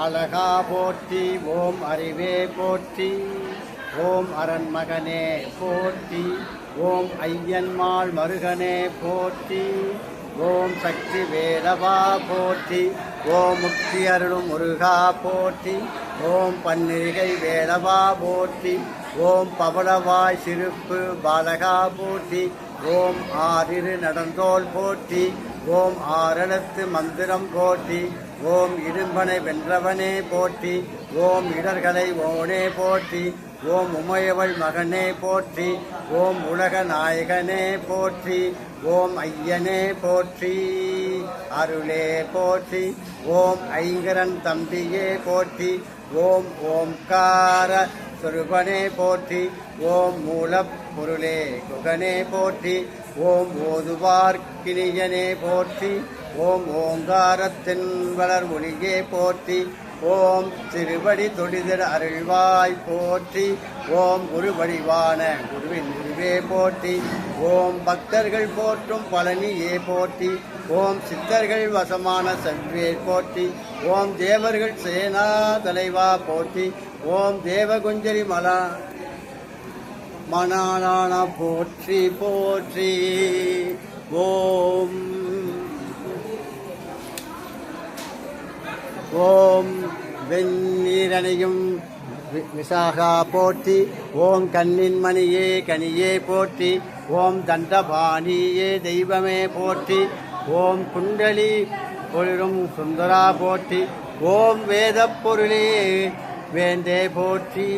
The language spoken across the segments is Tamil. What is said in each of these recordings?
அழகா போற்றி. ஓம் அறிவே போற்றி. ஓம் அரண்மகனே போற்றி. ஓம் ஐயன்மாள் மருகனே போற்றி. ஓம் சக்தி வேலவா போற்றி. ஓம் முக்தி அருளும் முருகா போற்றி. ஓம் பன்னிரிகை வேலவா போற்றி. ஓம் பவளவாய் சிறுப்பு பாலகா போற்றி. ஓம் ஆறிரு நடந்தோள் போற்றி. ஓம் ஆரணத்து மந்திரம் போற்றி. ஓம் இரும்பனை வென்றவனே போற்றி. ஓம் இடர்களை ஓனே போற்றி. ஓம் உமையவள் மகனே போற்றி. ஓம் உலக நாயகனே போற்றி. ஓம் ஐயனே போற்றி. அருளே போற்றி. ஓம் ஐங்கரன் தம்பியே போற்றி. ஓம் ஓம்கார சொருபனே போற்றி. ஓம் மூலப் பொருளே குகனே போற்றி. ஓம் ஓதுவார்க்கினியனே போற்றி. ஓம் ஓங்காரத்தின் வளர் ஒளியே போற்றி. ஓம் திருவடி தொழிதிட அருள்வாய் போற்றி. ஓம் குருவடிவான குருவின் குருவே போற்றி. ஓம் பக்தர்கள் போற்றும் பழனியே போற்றி. ஓம் சித்தர்கள் வசமான செல்வே போற்றி. ஓம் தேவர்கள் சேனா தலைவா போற்றி. ஓம் தேவகுஞ்சரி மணாளான போற்றி போற்றி. ஓம் ஓம் வெண்ணீரணையும் விசாகா போற்றி. ஓம் கண்ணின் மணியே கனியே போற்றி. ஓம் தண்டபாணியே தெய்வமே போற்றி. ஓம் குண்டலி ஒளிரும் சுந்தரா போற்றி. ஓம் வேத பொருளே வேந்தே போற்றி.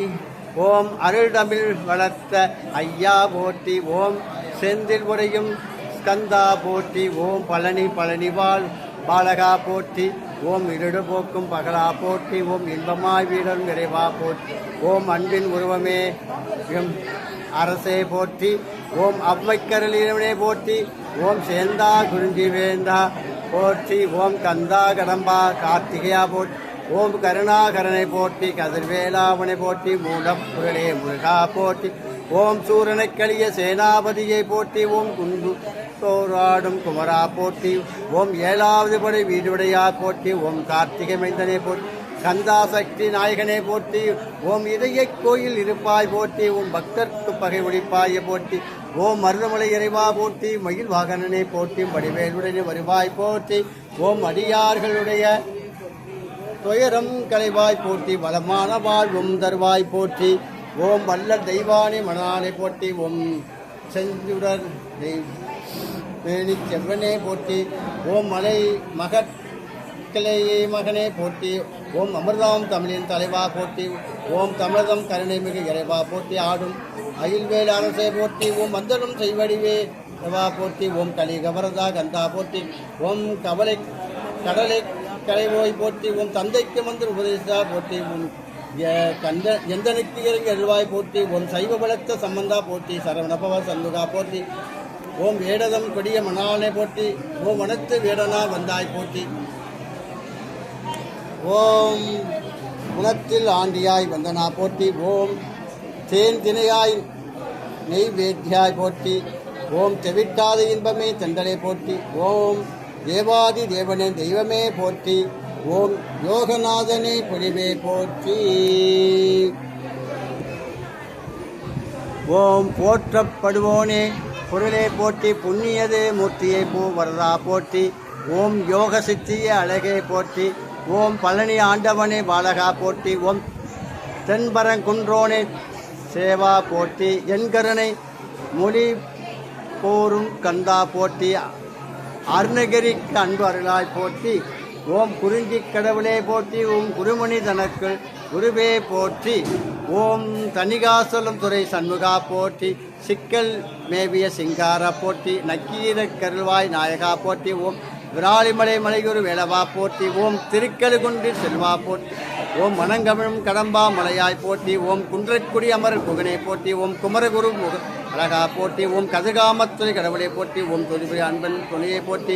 ஓம் அருள் தமிழ் வளர்த்த ஐயா போற்றி. ஓம் செந்தில் உரையும் ஸ்கந்தா போற்றி. ஓம் பழனி பழனிவாள் பாலகா போற்றி. ஓம் இருடு போக்கும் பகலா போற்றி. ஓம் இன்பமாய் வீரன் நிறைவா போற்றி. ஓம் அன்பின் உருவமே அரசே போற்றி. ஓம் அவ்வைக்கரளினே போற்றி. ஓம் சேந்தா குறிஞ்சி வேந்தா போற்றி. ஓம் கந்தா கடம்பா கார்த்திகையா போற்றி. ஓம் கருணாகரனை போற்றி. கதிர்வேலாவனை போற்றி. மூலப்புரளே முருகா போற்றி. ஓம் சூரனை கலிய சேனாபதியை போற்றி. ஓம் குண்டு தோராடும் குமரா போற்றி. ஓம் ஏழாவது படை வீடுடையா போற்றி. ஓம் கார்த்திகை மைந்தனை போற்றி. கந்தா சக்தி நாயகனை போற்றி. ஓம் இதய கோயில் இருப்பாய் போற்றி. ஓம் பக்தர்க்கு பகை ஒழிப்பாய போற்றி. ஓம் மருதமலை இறைவா போற்றி. மயில் வாகனனை போற்றி. வடிவேலுடனே வருவாய் போற்றி. ஓம் அடியார்களுடைய துயரம் கலைவாய் போற்றி. வளமான வாழ்வும் தருவாய் போற்றி. ஓம் வல்லர் தெய்வானி மணானை போற்றி. ஓம் செஞ்சுடர் வேணி செவ்வனே போற்றி. ஓம் மலை மகட்கிளையே மகனே போற்றி. ஓம் அமிர்தாம் தமிழின் தலைவா போற்றி. ஓம் தமிழகம் கருணை மிகு இறைவா போற்றி. ஆடும் அயில்வேல் அரசே போற்றி. ஓம் மந்தனும் செய்வடிவே இறைவா போற்றி. ஓம் கலிகவரதா கந்தா போற்றி. ஓம் கவலை கடலை கலைவோய் போற்றி. ஓம் தந்தைக்கு மந்திர உபதேசா போற்றி. ஓம் எந்தனுக்கு இறங்கி அருள்வாய் போற்றி. ஓம் சைவ பலத்த சம்பந்தா போற்றி. சரவணபவ சண்முகா போற்றி. ஓம் வேடதம் கொடிய மணாலை போற்றி. ஓம் வனத்து வேடனா வந்தாய் போற்றி. ஓம் குணத்தில் ஆண்டியாய் வந்தனா போற்றி. ஓம் தேன் தினையாய் நெய்வேத்தியாய் போற்றி. ஓம் தெவிட்டாத இன்பமே தெண்டலை போற்றி. ஓம் தேவாதி தேவனே தெய்வமே போற்றி. ஓம் யோகநாதனே பொழிவே போற்றி. ஓம் போற்றப்படுவோனே பொருளே போற்றி. புண்ணியதே மூர்த்தியை பூ வரதா போற்றி. ஓம் யோக சித்திய அழகே போற்றி. ஓம் பழனி ஆண்டவனே பாலகா போற்றி. ஓம் தென்பரங்குன்றோனே சேவா போற்றி. என்கருணை மொழி போரும் கந்தா போற்றி. அருணகிரிக்கு அன்பு அருளாய் போற்றி. ஓம் குறிஞ்சி கடவுளே போற்றி. ஓம் குருமணி தனக்கு குருவே போற்றி. ஓம் தணிகாசலம் துறை சண்முகா போற்றி. சிக்கல் மேவிய சிங்காரா போற்றி. நக்கீர கருள்வாய் நாயகா போற்றி. ஓம் விராலிமலை மலைகுரு வேலவா போற்றி. ஓம் திருக்கழுகுன்றில் செல்வா போற்றி. ஓம் மணங்கமிழும் கடம்பா மலையாய் போற்றி. ஓம் குன்றக்குடி அமர் குகனை போற்றி. ஓம் குமரகுரு அழகா போற்றி. ஓம் கதிர்காமத்துறை கடவுளை போற்றி. ஓம் தொழிபுரி அன்பன் துணையை போற்றி.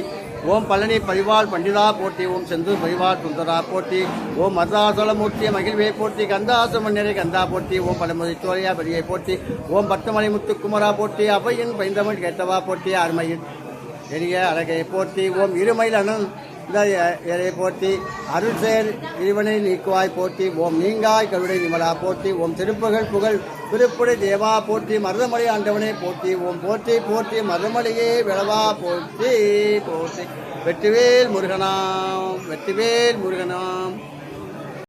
ஓம் பழனி பரிவாள் பண்டிதா போற்றி. ஓம் செந்தூர் பரிவாள் சுந்தரா போற்றி. ஓம் மருதாசலமூர்த்திய மகிழ்வே போற்றி. கந்தாசமன்னரை கந்தா போற்றி. ஓம் பழமுறை சோழையா பெரியை போற்றி. ஓம் பட்டுமலை முத்துக்குமரா போற்றி. அவையின் பைந்தமிழ் கேட்டவா போற்றி. அருமையின் எரிய அழகை போற்றி. ஓம் இருமையில் இந்த இறையை போற்றி அருள் செயல் இறைவனை நீக்குவாய் போற்றி ஓம் நீங்காய் கருடை நிமலா போற்றி ஓம் திருப்புகழ் புகழ் திருப்புடை தேவா போற்றி மருதமலை ஆண்டவனை போற்றி ஓம் போற்றி போற்றி மருதமலையே விளவா போற்றி போற்றி வெற்றிவேல் முருகனாம் வெற்றிவேல் முருகனாம்.